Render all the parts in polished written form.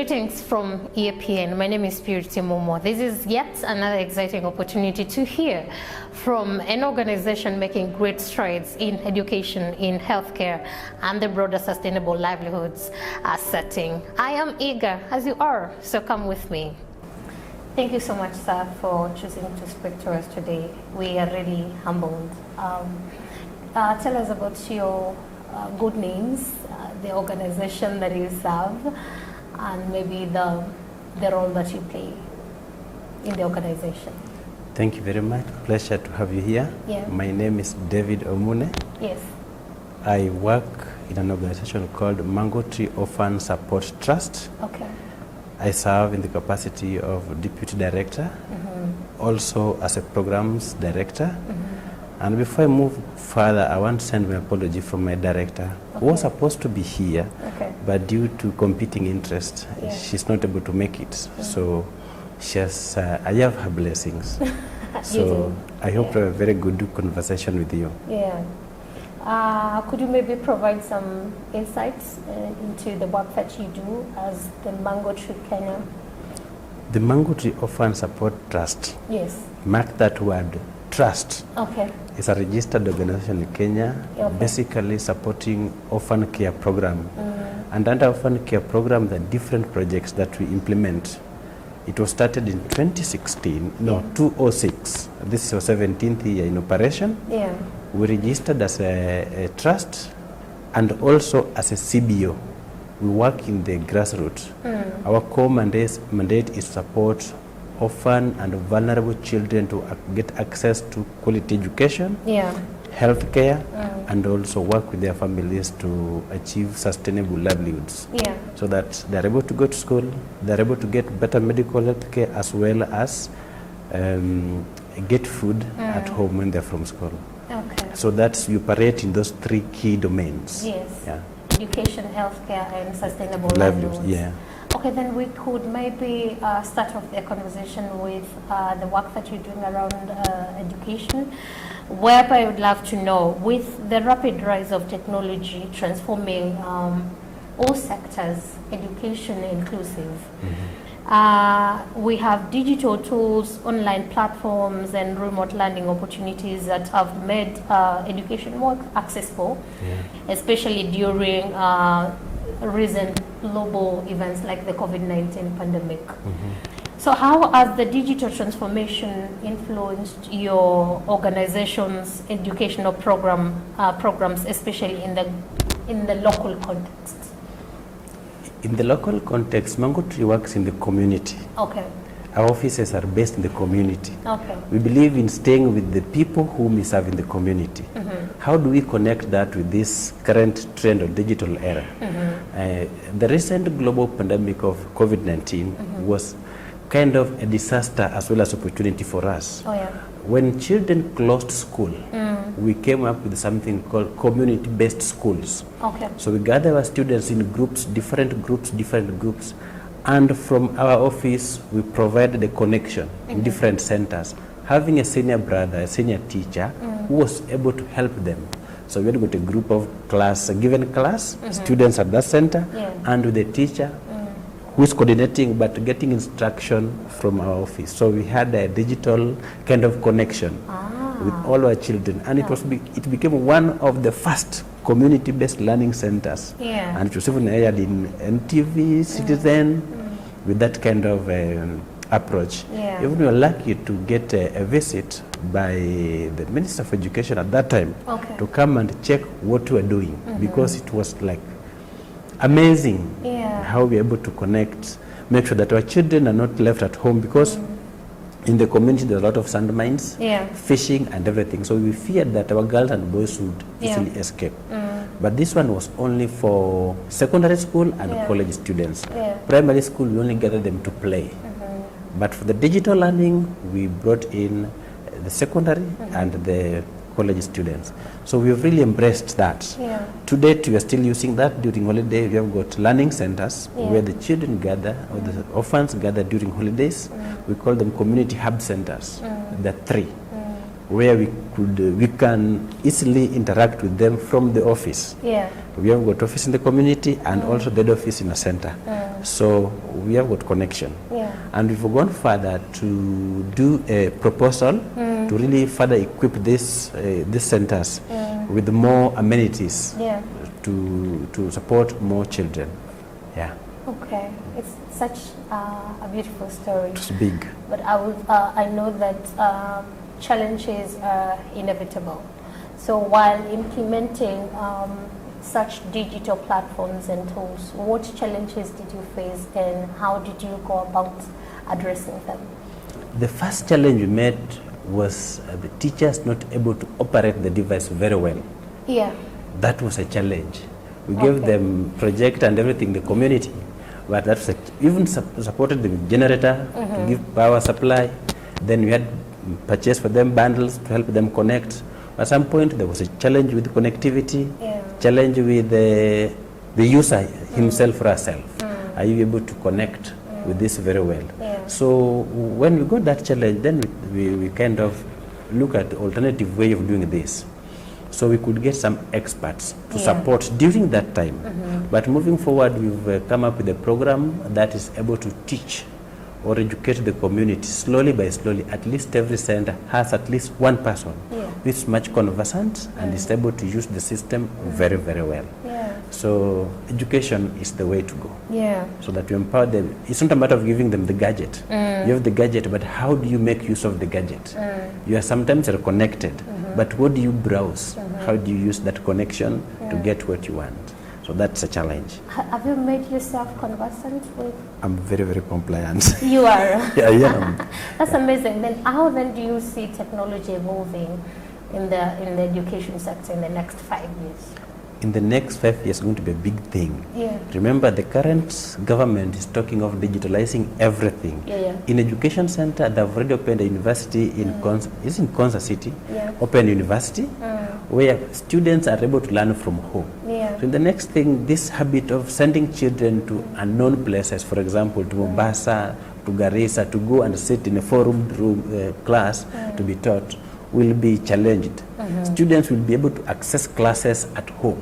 Greetings from EAPN. My name is Purity Momo. This is yet another exciting opportunity to hear from an organization making great strides in education, in healthcare, and the broader sustainable livelihoods setting. I am eager, as you are, so come with me. Thank you so much, sir, for choosing to speak to us today. We are really humbled. Tell us about your good names, the organization that you serve, and maybe the role that you play in the organization. Thank you very much. Pleasure to have you here. Yeah. My name is David Omune. Yes. I work in an organization called Mango Tree Orphan Support Trust. Okay. I serve in the capacity of Deputy Director, also as a Programs Director. And before I move further, I want to send my apology from my director, who was supposed to be here, but due to competing interest, she's not able to make it. So she has, I have her blessings. So I hope to have a very good conversation with you. Yeah. Could you maybe provide some insights into the work that you do as the Mango Tree Kenya? The Mango Tree Orphan Support Trust. Yes. Mark that word, trust. Okay. It's a registered organization in Kenya, basically supporting orphan care program. And under orphan care program, there are different projects that we implement. It was started in 2016, 2006. This is our 17th year in operation. Yeah. We registered as a trust and also as a CBO. We work in the grassroots. Our core mandate is to support orphan and vulnerable children to get access to quality education, health care, and also work with their families to achieve sustainable livelihoods. So that they're able to go to school, they're able to get better medical health care, as well as get food at home when they're from school. Okay. So that's, you operate in those three key domains. Yes. Yeah. Education, healthcare, and sustainable livelihoods. Yeah. Okay, then we could maybe start off the conversation with the work that you're doing around education, whereby I would love to know, with the rapid rise of technology transforming all sectors, education inclusive, we have digital tools, online platforms, and remote learning opportunities that have made education more accessible, especially during recent global events like the Covid19 pandemic. So how has the digital transformation influenced your organization's educational programs, especially in the local context? In the local context, Mango Tree works in the community. Okay. Our offices are based in the community. Okay. We believe in staying with the people whom we serve in the community. How do we connect that with this current trend of digital era? The recent global pandemic of Covid-19 was kind of a disaster as well as opportunity for us. When children closed school, we came up with something called community-based schools. So we gather our students in groups, different groups, and from our office, we provide the connection in different centers, having a senior brother, a senior teacher, who was able to help them. So we had got a group of class, a given class, students at that center, and with a teacher who is coordinating but getting instruction from our office. So we had a digital kind of connection with all our children, and it became one of the first community-based learning centers. And it was even aired in NTV, Citizen, with that kind of approach. Even we were lucky to get a visit by the Minister of Education at that time to come and check what we were doing, because it was like amazing how we were able to connect, make sure that our children are not left at home, because in the community there are a lot of sand mines, fishing and everything. So we feared that our girls and boys would easily escape. But this one was only for secondary school and college students. Primary school, we only gathered them to play. But for the digital learning, we brought in the secondary and the college students. So we've really embraced that. To date, we are still using that during holiday. We have got learning centers where the children gather, or the orphans gather during holidays. We call them community hub centers. There are three. where we can easily interact with them from the office. Yeah. We have got office in the community and also the office in a center. So we have got connection. Yeah. And we've gone further to do a proposal to really further equip these centers with more amenities to support more children. Yeah. Okay, it's such a beautiful story. It's big. But I know that challenges are inevitable. So while implementing such digital platforms and tools, what challenges did you face and how did you go about addressing them? The first challenge we met was the teachers not able to operate the device very well. Yeah. That was a challenge. We gave them project and everything, the community, but that's even supported them with generator to give power supply. Then we had purchased for them bundles to help them connect. At some point there was a challenge with connectivity, challenge with the user himself or herself. Are you able to connect with this very well? So when we got that challenge, then we kind of look at alternative way of doing this. So we could get some experts to support during that time. But moving forward, we've come up with a program that is able to teach or educate the community slowly by slowly. At least every center has at least one person who is much conversant and is able to use the system very, very well. So education is the way to go. So that you empower them. It's not a matter of giving them the gadget. You have the gadget, but how do you make use of the gadget? You are sometimes connected, but what do you browse? How do you use that connection to get what you want? So that's a challenge. Have you made yourself conversant with? I'm very, very compliant. You are? Yeah, I am. That's amazing. Then how then do you see technology evolving in the education sector in the next 5 years? In the next 5 years, it's going to be a big thing. Remember, the current government is talking of digitalizing everything. In education center, they've already opened a university in Konza City, Open University, where students are able to learn from home. So in the next thing, this habit of sending children to unknown places, for example, to Mombasa, to Garissa, to go and sit in a four-room class to be taught, will be challenged. Students will be able to access classes at home.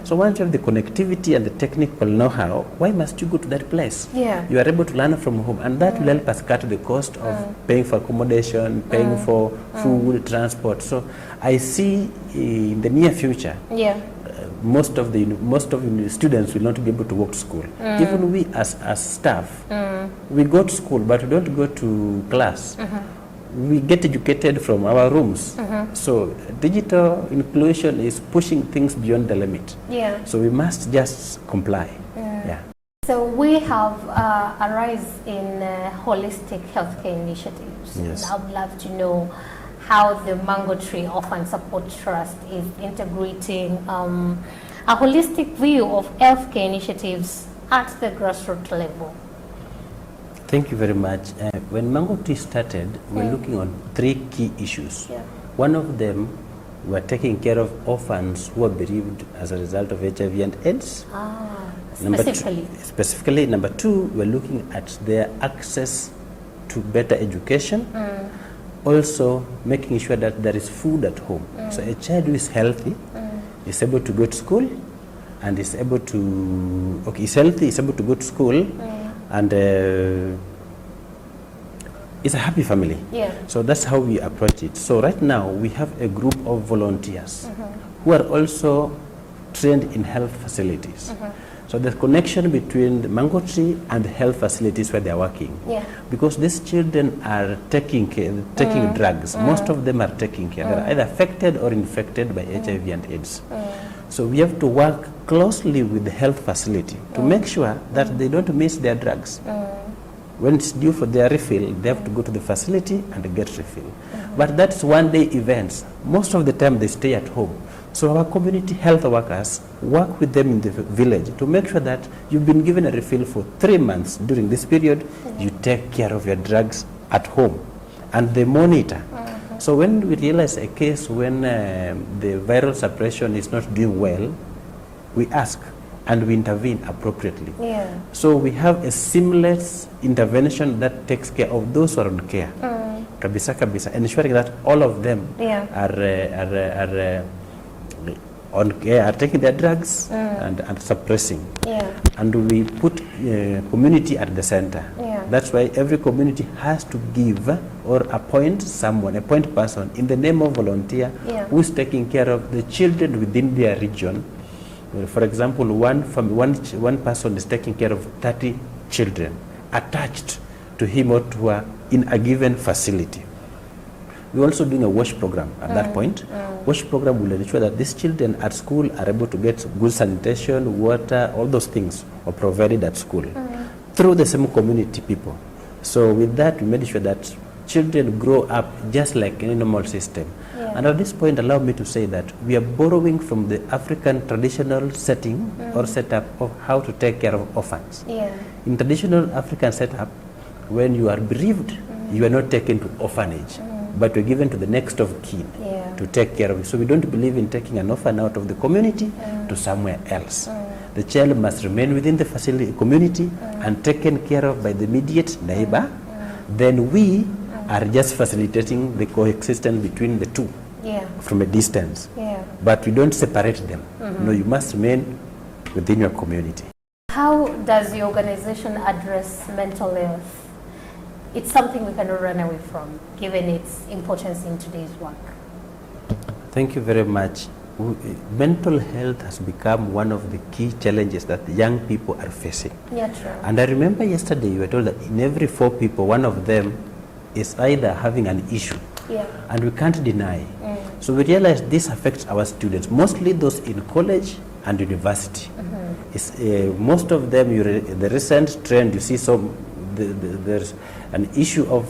So once you have the connectivity and the technical know-how, why must you go to that place? You are able to learn from home, and that will help us cut the cost of paying for accommodation, paying for food, transport. So I see in the near future, most of the students will not be able to walk to school. Even we as staff, we go to school, but we don't go to class. We get educated from our rooms. So digital inclusion is pushing things beyond the limit. So we must just comply. So we have a rise in holistic healthcare initiatives. And I would love to know how the Mango Tree Orphan Support Trust is integrating a holistic view of healthcare initiatives at the grassroots level. Thank you very much. When Mango Tree started, we were looking on 3 key issues. One of them, we were taking care of orphans who are bereaved as a result of HIV and AIDS. Specifically. Number 2, we were looking at their access to better education. Also, making sure that there is food at home. So a child who is healthy is able to go to school and is able to, is healthy, is able to go to school, and it's a happy family. So that's how we approach it. So right now we have a group of volunteers who are also trained in health facilities. So the connection between the Mango Tree and the health facilities where they are working. Because these children are taking drugs. Most of them are taking care. They are either affected or infected by HIV and AIDS. So we have to work closely with the health facility to make sure that they don't miss their drugs. When it's due for their refill, they have to go to the facility and get refill. But that's one-day events. Most of the time they stay at home. So our community health workers work with them in the village to make sure that you've been given a refill for 3 months. During this period, you take care of your drugs at home. And they monitor. So when we realize a case when the viral suppression is not doing well, we ask and we intervene appropriately. So we have a seamless intervention that takes care of those who are on care. To kabisa, ensuring that all of them are taking their drugs and suppressing. And we put community at the center. That's why every community has to give or appoint someone, appoint person in the name of volunteer who is taking care of the children within their region. For example, one person is taking care of 30 children attached to him or to her in a given facility. We're also doing a WASH program at that point. WASH program will ensure that these children at school are able to get good sanitation, water, all those things are provided at school through the same community people. So with that, we made sure that children grow up just like any normal system. And at this point, allow me to say that we are borrowing from the African traditional setting or setup of how to take care of orphans. In traditional African setup, when you are bereaved, you are not taken to orphanage, but you're given to the next of kin to take care of it. So we don't believe in taking an orphan out of the community to somewhere else. The child must remain within the facility community and taken care of by the immediate neighbor. Then we are just facilitating the coexistence between the two from a distance. But we don't separate them. No, you must remain within your community. How does the organization address mental health? It's something we cannot run away from, given its importance in today's work. Thank you very much. Mental health has become one of the key challenges that young people are facing. True. And I remember yesterday you were told that in every 4 people, one of them is either having an issue. And we can't deny. So we realized this affects our students, mostly those in college and university. Most of them, the recent trend, you see there's an issue of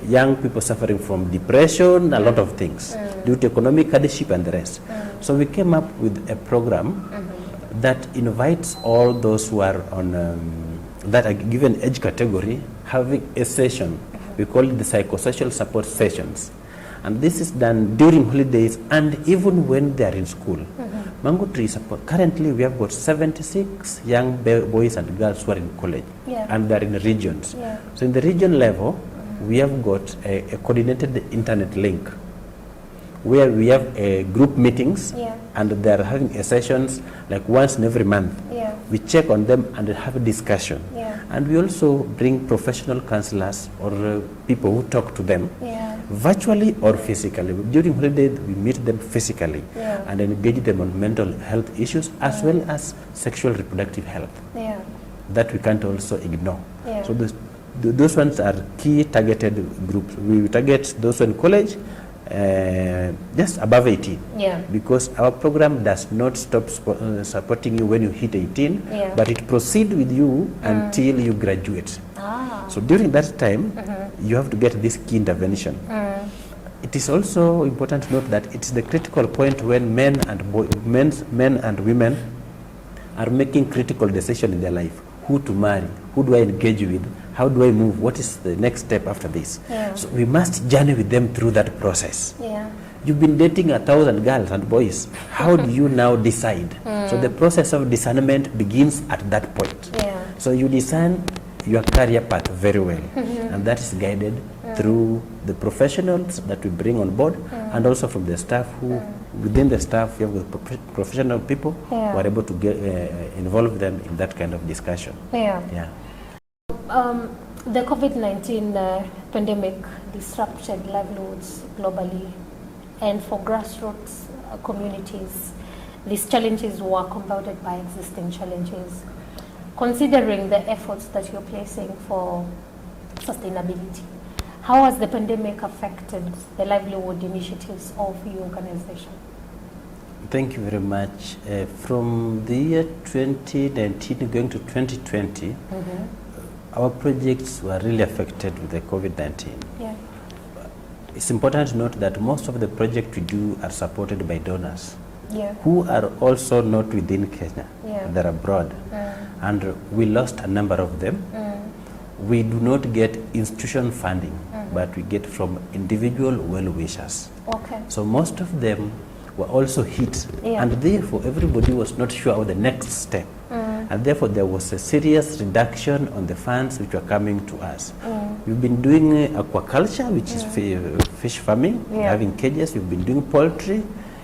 young people suffering from depression, a lot of things, due to economic hardship and the rest. So we came up with a program that invites all those who are on, that are given age category, having a session. We call it the psychosocial support sessions. And this is done during holidays and even when they are in school. Mango Tree Support, currently we have got 76 young boys and girls who are in college and they are in the regions. So in the region level, we have got a coordinated internet link where we have group meetings and they are having sessions like once in every month. We check on them and have a discussion. And we also bring professional counselors or people who talk to them virtually or physically. During holiday, we meet them physically and engage them on mental health issues as well as sexual reproductive health. That we can't also ignore. So those ones are key targeted groups. We target those who are in college, just above 18, because our program does not stop supporting you when you hit 18, but it proceeds with you until you graduate. So during that time, you have to get this key intervention. It is also important to note that it's the critical point when men and women are making critical decisions in their life. Who to marry, who do I engage with, how do I move, what is the next step after this? So we must journey with them through that process. You've been dating 1,000 girls and boys. How do you now decide? So the process of discernment begins at that point. So you discern your career path very well. And that is guided through the professionals that we bring on board and also from the staff who, within the staff, we have professional people who are able to get, involve them in that kind of discussion. The COVID-19 pandemic disrupted livelihoods globally, and for grassroots communities, these challenges were compounded by existing challenges. Considering the efforts that you're placing for sustainability, how has the pandemic affected the livelihood initiatives of your organization? Thank you very much. From the year 2019 going to 2020, our projects were really affected with the COVID-19. It's important to note that most of the projects we do are supported by donors who are also not within Kenya, they're abroad. And we lost a number of them. We do not get institution funding, but we get from individual well-wishers. So most of them were also hit, and therefore everybody was not sure of the next step. And therefore there was a serious reduction on the funds which were coming to us. We've been doing aquaculture, which is fish farming, having cages. We've been doing poultry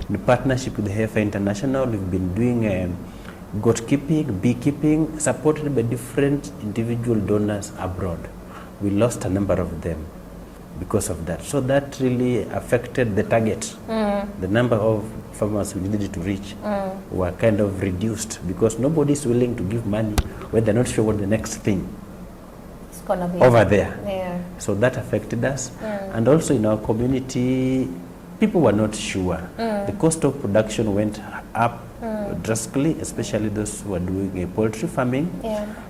in partnership with Heifer International. We've been doing goat keeping, beekeeping, supported by different individual donors abroad. We lost a number of them because of that. So that really affected the target. The number of farmers we needed to reach were kind of reduced because nobody is willing to give money when they're not sure what the next thing is gonna be over there. Yeah. So that affected us. And also in our community, people were not sure. The cost of production went up drastically, especially those who are doing poultry farming.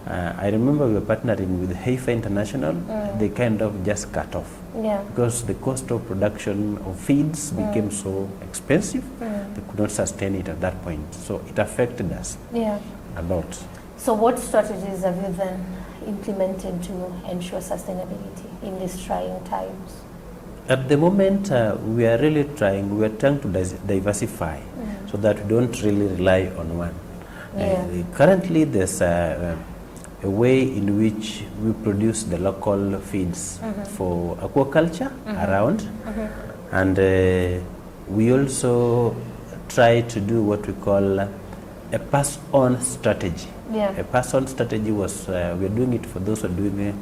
I remember we were partnering with Heifer International. They kind of just cut off because the cost of production of feeds became so expensive. They could not sustain it at that point. So it affected us a lot. So what strategies have you then implemented to ensure sustainability in these trying times? At the moment, we are really trying. We are trying to diversify so that we don't really rely on one. Currently, there's a way in which we produce the local feeds for aquaculture around, and we also try to do what we call a pass-on strategy. A pass-on strategy was we are doing it for those who are doing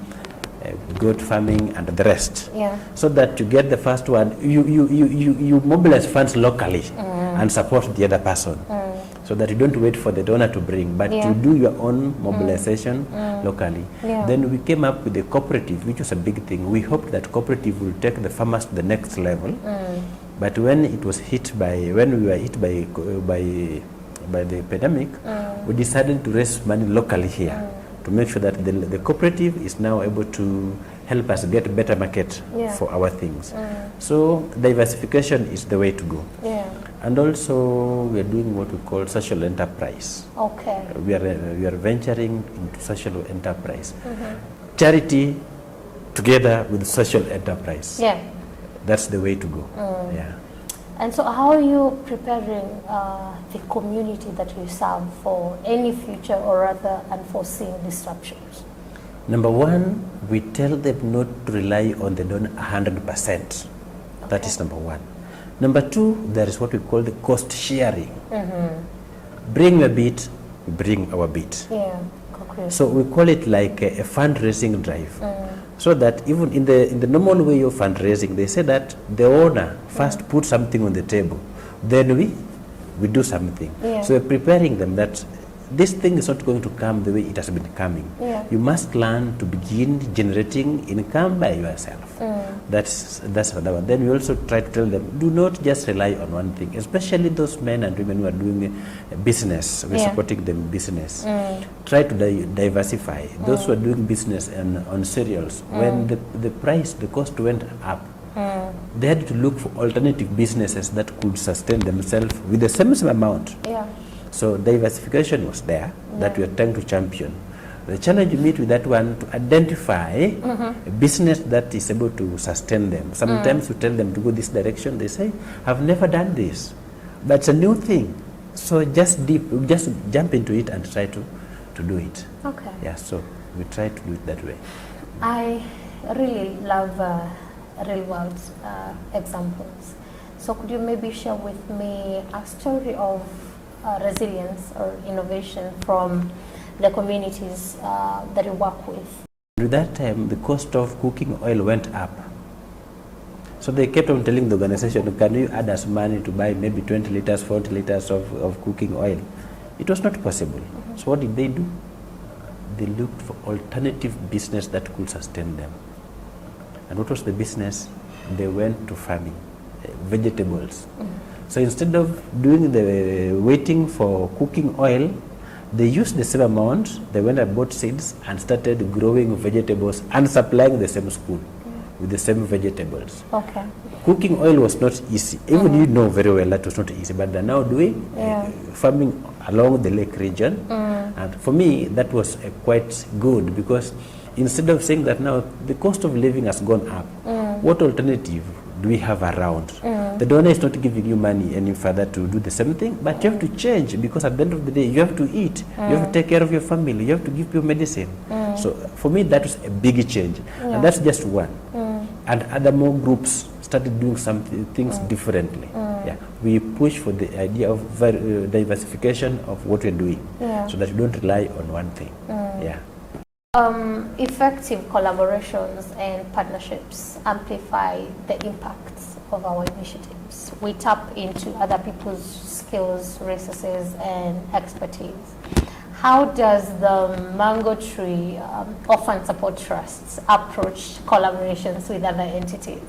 goat farming and the rest. So that to get the first one, you mobilize funds locally and support the other person. So that you don't wait for the donor to bring, but you do your own mobilization locally. Then we came up with a cooperative, which was a big thing. We hoped that cooperative will take the farmers to the next level. But when it was when we were hit by the pandemic, we decided to raise money locally here to make sure that the cooperative is now able to help us get a better market for our things. So diversification is the way to go. And also we are doing what we call social enterprise. We are venturing into social enterprise. Charity together with social enterprise. That's the way to go. And so how are you preparing the community that you serve for any future or rather unforeseen disruptions? Number one, we tell them not to rely on the donor 100%. That is number one. Number two, there is what we call the cost sharing. Bring a bit, bring our bit. So we call it like a fundraising drive. So that even in the normal way of fundraising, they say that the owner first put something on the table, then we do something. So we're preparing them that this thing is not going to come the way it has been coming. You must learn to begin generating income by yourself. That's another one. Then we also try to tell them, do not just rely on one thing, especially those men and women who are doing business. We're supporting them in business. Try to diversify. Those who are doing business on cereals, when the cost went up, they had to look for alternative businesses that could sustain themselves with the same amount. So diversification was there that we are trying to champion. The challenge you meet with that one to identify a business that is able to sustain them. Sometimes you tell them to go this direction, they say, I've never done this. But it's a new thing. So just jump into it and try to do it. So we try to do it that way. I really love real world examples. So could you maybe share with me a story of resilience or innovation from the communities that you work with? At that time, the cost of cooking oil went up. So they kept on telling the organization, can you add us money to buy maybe 20 liters, 40 liters of cooking oil? It was not possible. So what did they do? They looked for alternative business that could sustain them. And what was the business? They went to farming, vegetables. So instead of doing the waiting for cooking oil, they used the same amount, they went and bought seeds and started growing vegetables and supplying the same school with the same vegetables. Cooking oil was not easy. Even you know very well that was not easy, but they're now doing farming along the lake region. And for me, that was quite good because instead of saying that now the cost of living has gone up, what alternative do we have around? The donor is not giving you money any further to do the same thing, but you have to change because at the end of the day, you have to eat, you have to take care of your family, you have to give your medicine. So for me, that was a big change. And that's just one. And other more groups started doing things differently. Yeah, we push for the idea of diversification of what we're doing, so that we don't rely on one thing. Yeah. Effective collaborations and partnerships amplify the impacts of our initiatives. We tap into other people's skills, resources, and expertise. How does the Mango Tree Orphan Support Trusts approach collaborations with other entities?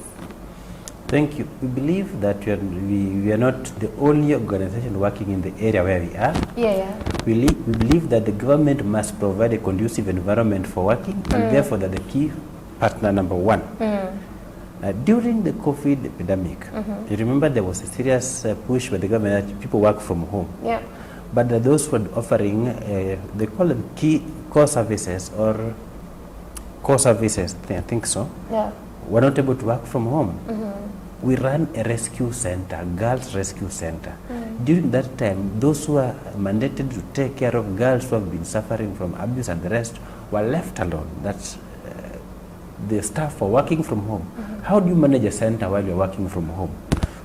Thank you. We believe that we are not the only organization working in the area where we are. We believe that the government must provide a conducive environment for working, and therefore that the key partner number one. During the COVID epidemic, you remember there was a serious push by the government that people work from home. But those who are offering, they call them core services or core services, I think so, were not able to work from home. We ran a rescue center, girls rescue center. During that time, those who are mandated to take care of girls who have been suffering from abuse and the rest were left alone. That's the staff were working from home. How do you manage a center while you're working from home?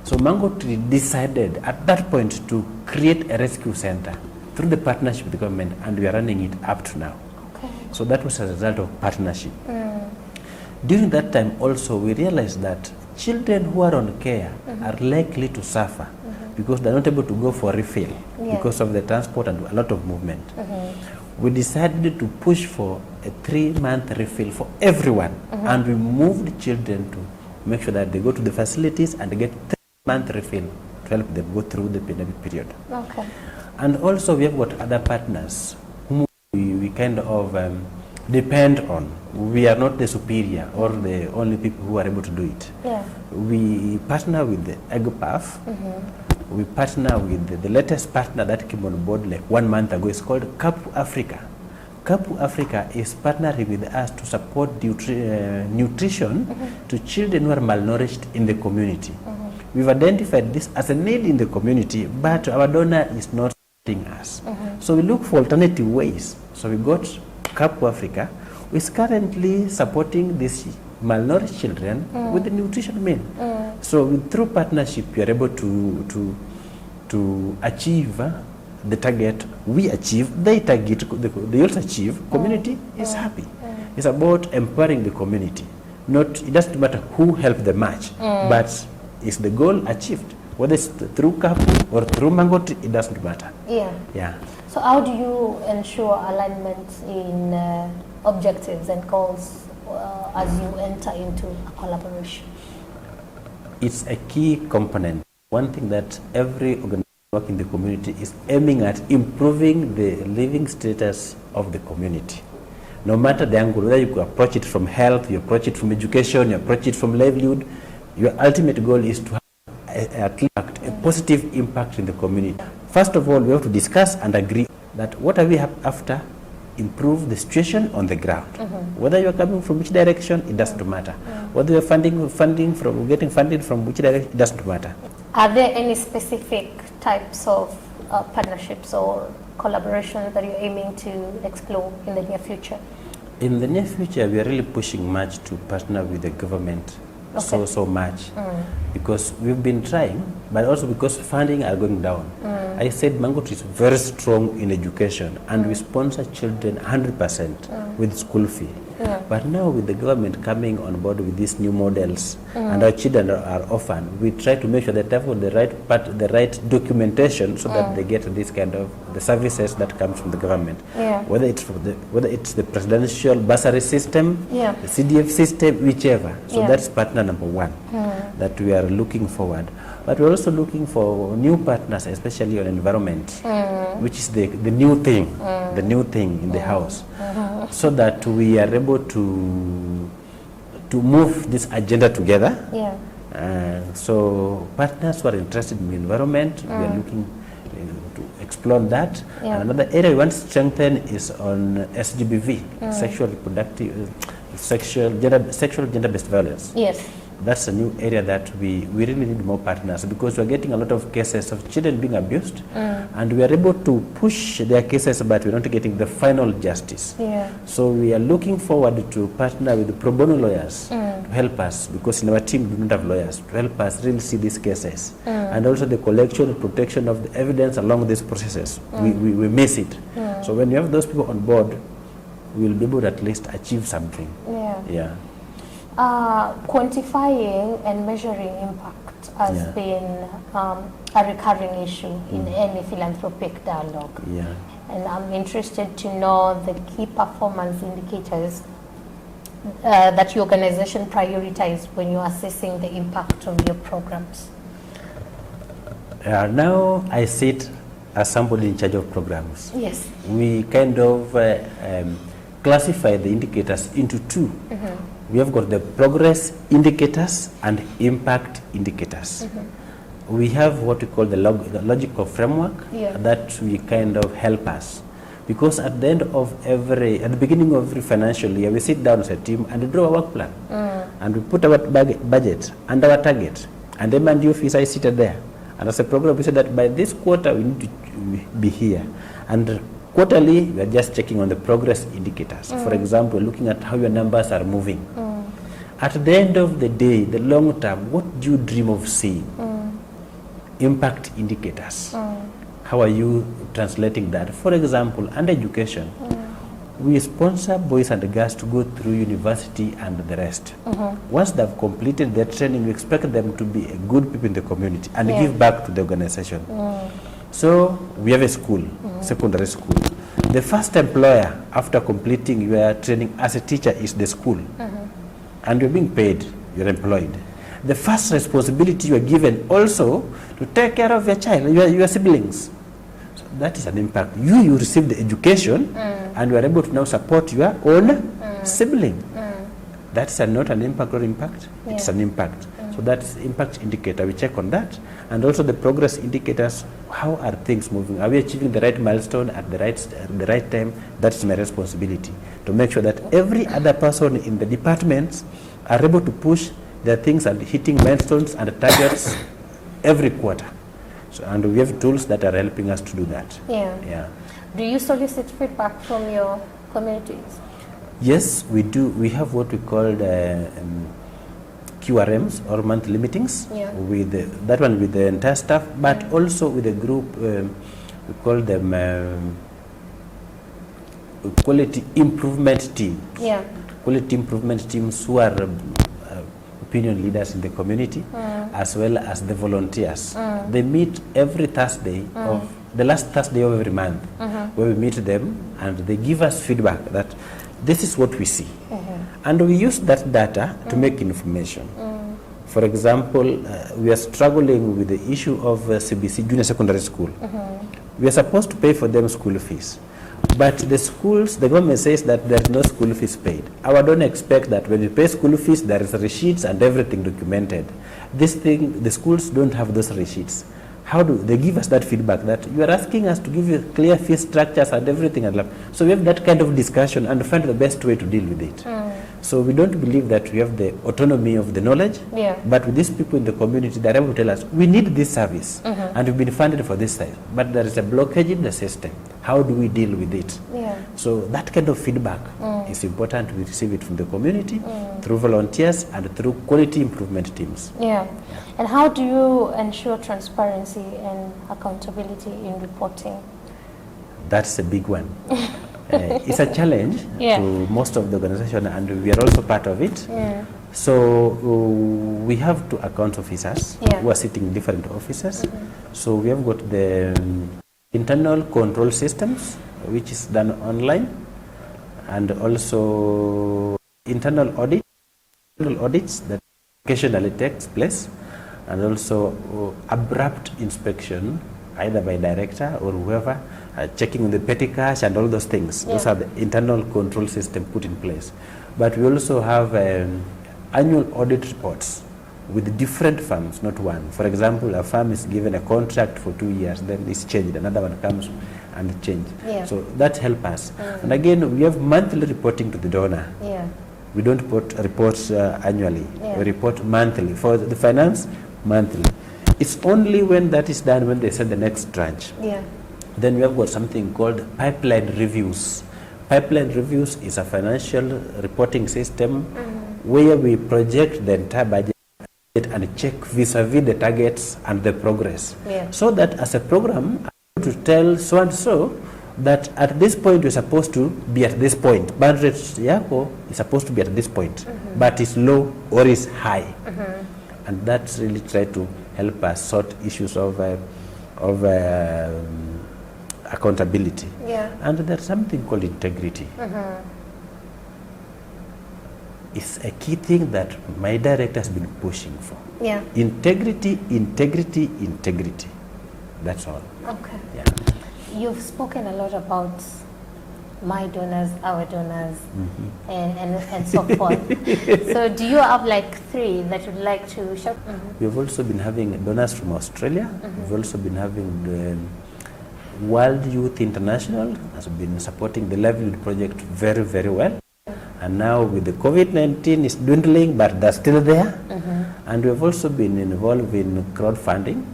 So Mango Tree decided at that point to create a rescue center through the partnership with the government, and we are running it up to now. So that was a result of partnership. During that time also, we realized that children who are on care are likely to suffer because they're not able to go for refill because of the transport and a lot of movement. We decided to push for a 3-month refill for everyone, and we moved children to make sure that they go to the facilities and they get 3-month refill to help them go through the pandemic period. And also we have got other partners whom we kind of depend on. We are not the superior or the only people who are able to do it. We partner with the EGPAF. We partner with the latest partner that came on board like 1 month ago. It's called Kapu Africa. Kapu Africa is partnering with us to support nutrition to children who are malnourished in the community. We've identified this as a need in the community, but our donor is not supporting us. So we look for alternative ways. So we got Kapu Africa, who is currently supporting these malnourished children with the nutrition meal. So through partnership, we are able to achieve the target we achieve, they target, they also achieve, community is happy. It's about empowering the community. It doesn't matter who helped the match, but is the goal achieved? Whether it's through Kapu or through Mango Tree, it doesn't matter. So how do you ensure alignment in objectives and goals as you enter into a collaboration? It's a key component. One thing that every organization working in the community is aiming at improving the living status of the community. No matter the angle, whether you approach it from health, you approach it from education, you approach it from livelihood, your ultimate goal is to have a positive impact in the community. First of all, we have to discuss and agree that what are we after? Improve the situation on the ground. Whether you're coming from which direction, it doesn't matter. Whether you're getting funded from which direction, it doesn't matter. Are there any specific types of partnerships or collaborations that you're aiming to explore in the near future? In the near future, we are really pushing much to partner with the government. So much because we've been trying, but also because funding are going down. I said Mango Tree is very strong in education, and we sponsor children 100% with school fee. But now with the government coming on board with these new models, and our children are orphan, we try to make sure that they have the right documentation so that they get this kind of the services that come from the government. Whether it's the presidential bursary system, the CDF system, whichever. So that's partner number one that we are looking forward. But we're also looking for new partners, especially on environment, which is the new thing, in the house, so that we are able to move this agenda together. So partners who are interested in the environment, we are looking to explore that. And another area we want to strengthen is on SGBV, sexual gender-based violence. that's a new area that we really need more partners, because we're getting a lot of cases of children being abused, and we are able to push their cases, but we're not getting the final justice. So we are looking forward to partner with the pro bono lawyers to help us, because in our team we don't have lawyers, to help us really see these cases. And also the collection and protection of the evidence along these processes. We miss it. So when you have those people on board, we'll be able to at least achieve something. Quantifying and measuring impact has been a recurring issue in any philanthropic dialogue. And I'm interested to know the key performance indicators that your organization prioritizes when you're assessing the impact of your programs. Now I sit as somebody in charge of programs. We kind of classify the indicators into two. We have got the progress indicators and impact indicators. We have what we call the logical framework that we kind of help us, because at the end of at the beginning of every financial year, we sit down as a team and draw a work plan, and we put our budget and our target, and then the office I seated there, and as a program we said that by this quarter we need to be here, and quarterly we are just checking on the progress indicators. For example, looking at how your numbers are moving. At the end of the day, the long term, what do you dream of seeing? Impact indicators. How are you translating that? For example, under education, we sponsor boys and girls to go through university and the rest. Once they've completed their training, we expect them to be a good people in the community and give back to the organization. So we have a school, secondary school. The first employer after completing your training as a teacher is the school. And you're being paid, you're employed. The first responsibility you are given also to take care of your child, your siblings. So that is an impact. You receive the education and you are able to now support your own sibling. That's not an impact or impact, it's an impact. So that's impact indicator, we check on that. And also the progress indicators, how are things moving? Are we achieving the right milestone at the right time? That's my responsibility, to make sure that every other person in the departments are able to push their things and hitting milestones and targets every quarter. So, and we have tools that are helping us to do that. Do you solicit feedback from your communities? Yes, we do. We have what we call QRMs, or monthly meetings, with that one with the entire staff, but also with a group, we call them quality improvement team. Quality improvement teams who are opinion leaders in the community, as well as the volunteers. They meet every Thursday of the last Thursday of every month, where we meet them and they give us feedback that this is what we see. And we use that data to make information. For example, we are struggling with the issue of CBC junior secondary school. We are supposed to pay for them school fees. But the schools, the government says that there is no school fees paid. I don't expect that when you pay school fees, there is receipts and everything documented. This thing, the schools don't have those receipts. How do they give us that feedback that you are asking us to give you clear fee structures and everything? So we have that kind of discussion and find the best way to deal with it. So we don't believe that we have the autonomy of the knowledge, but with these people in the community, they're able to tell us, we need this service, and we've been funded for this side, but there is a blockage in the system. How do we deal with it? So that kind of feedback is important. We receive it from the community, through volunteers and through quality improvement teams. And how do you ensure transparency and accountability in reporting? That's a big one. It's a challenge to most of the organization, and we are also part of it. So we have 2 account officers who are sitting in different offices. So we have got the internal control systems, which is done online, and also internal audits that occasionally takes place, and also abrupt inspection, either by director or whoever, checking on the petty cash and all those things. Those are the internal control system put in place. But we also have annual audit reports with different firms, not one. For example, a firm is given a contract for 2 years, then it's changed, another one comes and changed. So that helps us. And again, we have monthly reporting to the donor. We don't report annually. We report monthly. For the finance, monthly. It's only when that is done, when they send the next tranche. Then we have got something called pipeline reviews. Pipeline reviews is a financial reporting system where we project the entire budget and check vis-a-vis the targets and the progress. So that as a program, I'm going to tell so and so that at this point you're supposed to be at this point. Budget yako is supposed to be at this point, but it's low or is high. And that's really try to help us sort issues of accountability. And there's something called integrity. It's a key thing that my director has been pushing for. Integrity, integrity, integrity. That's all. Okay. You've spoken a lot about my donors, our donors, and so forth. So do you have like 3 that you'd like to show? We've also been having donors from Australia. We've also been having the World Youth International has been supporting the Lifeline project very, very well. And now with the Covid19 is dwindling, but they're still there. And we've also been involved in crowdfunding.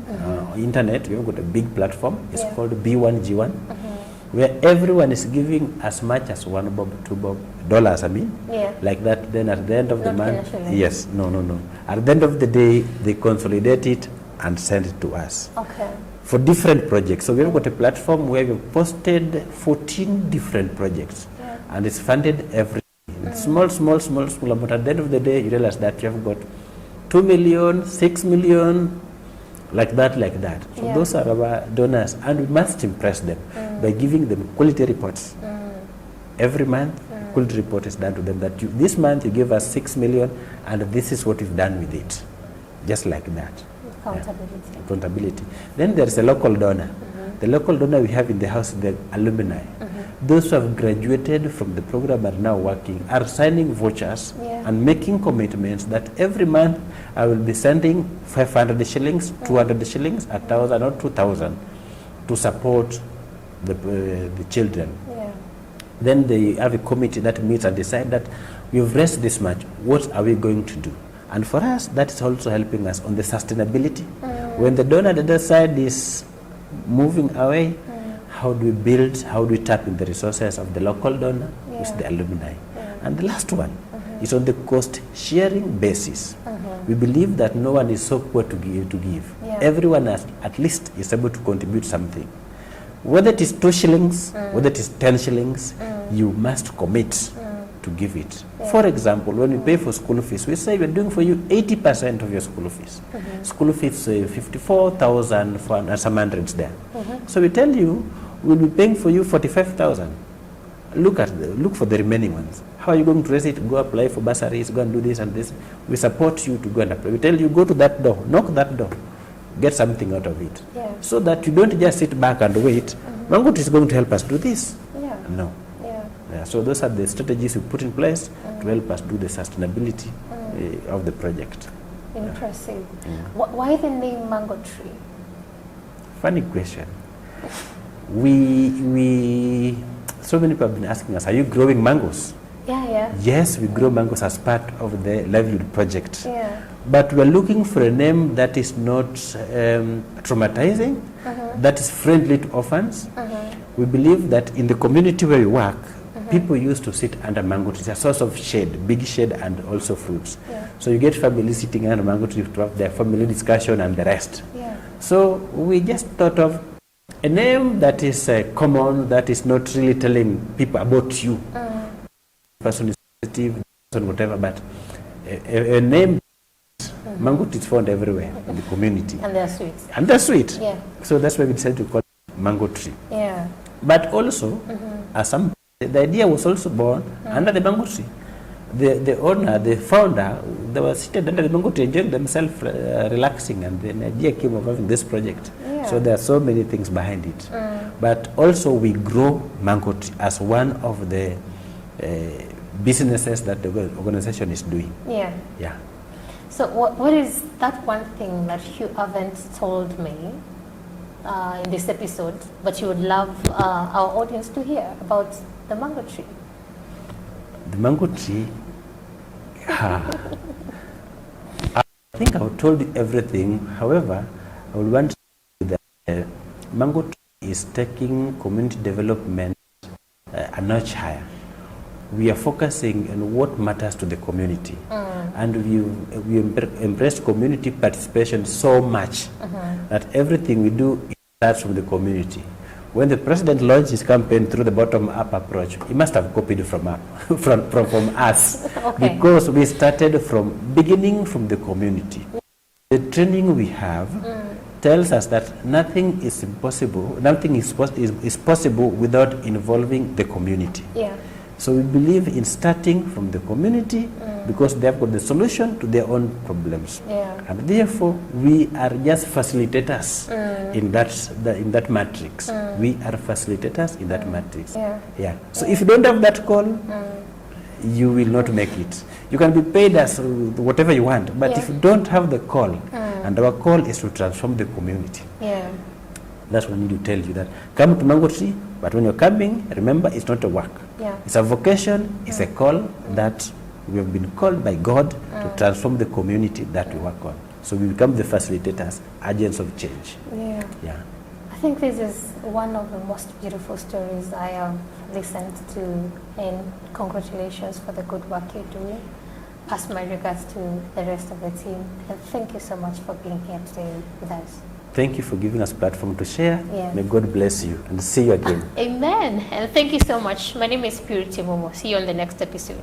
Internet, we've got a big platform. It's called B1G1, where everyone is giving as much as $1 bob, $2 I mean, like that. Then at the end of the month, at the end of the day, they consolidate it and send it to us. For different projects. So we've got a platform where we've posted 14 different projects, and it's funded every small, but at the end of the day, you realize that you have got 2 million, 6 million, like that. So those are our donors, and we must impress them by giving them quality reports. Every month, quality report is done to them that this month you gave us 6 million, and this is what we've done with it. Just like that. Accountability. Then there's a local donor. The local donor we have in the house, the alumni. Those who have graduated from the program are now working, are signing vouchers and making commitments that every month I will be sending 500 shillings, 200 shillings, 1,000 or 2,000 to support the children. Then they have a committee that meets and decide that we've raised this much, what are we going to do? And for us, that is also helping us on the sustainability. When the donor the other side is moving away, how do we build, how do we tap in the resources of the local donor, which is the alumni? And the last one is on the cost sharing basis. We believe that no one is so poor to give. Everyone at least is able to contribute something. Whether it is 2 shillings, whether it is 10 shillings, you must commit to give it. For example, when we pay for school fees, we say we're doing for you 80% of your school fees. School fees 54,000 for some hundreds there. So we tell you we'll be paying for you 45,000. Look for the remaining ones. How are you going to raise it? Go apply for bursaries, go and do this and this. We support you to go and apply. We tell you go to that door, knock that door, get something out of it. So that you don't just sit back and wait. Mangut is going to help us do this. No. So those are the strategies we put in place to help us do the sustainability of the project. Impressive. Why the name Mango Tree? Funny question. So many people have been asking us, are you growing mangoes? Yes, we grow mangoes as part of the livelihood project. But we're looking for a name that is not traumatizing, that is friendly to orphans. We believe that in the community where we work, people used to sit under mango trees, a source of shade, big shade, and also fruits. So you get families sitting under mango trees to have their family discussion and the rest. So we just thought of a name that is common, that is not really telling people about you. Person is sensitive, whatever, but a name, mango is found everywhere in the community. And they're sweet. And they're sweet. So that's why we decided to call it mango tree. But also, the idea was also born under the mango tree. The owner, the founder, they were seated under the mango tree, enjoying themselves, relaxing, and the idea came of having this project. So there are so many things behind it. But also we grow mango tree as one of the businesses that the organization is doing. So what is that one thing that you haven't told me in this episode, but you would love our audience to hear about the mango tree? The mango tree I think I've told you everything. However, I would want to say that Mango Tree is taking community development a notch higher. We are focusing on what matters to the community. And we embrace community participation so much that everything we do starts from the community. When the president launched his campaign through the bottom-up approach, he must have copied from us. Okay. Because we started from beginning from the community. The training we have tells us that nothing is impossible, nothing is possible without involving the community. Yeah. So we believe in starting from the community because they have got the solution to their own problems. Yeah. And therefore, we are just facilitators in that matrix. We are facilitators in that matrix. Yeah. Yeah. So if you don't have that call, you will not make it. You can be paid as whatever you want, but if you don't have the call, and our call is to transform the community. Yeah. That's when we need to tell you that come to Mango Tree, but when you're coming, remember it's not a work. Yeah. It's a vocation, it's a call that we have been called by God to transform the community that we work on. So we become the facilitators, agents of change. Yeah. Yeah. I think this is one of the most beautiful stories I have listened to, and congratulations for the good work you're doing. Pass my regards to the rest of the team, and thank you so much for being here today with us. Thank you for giving us a platform to share. Yes. May God bless you and see you again. Amen. And thank you so much. My name is Purity Momo. See you on the next episode.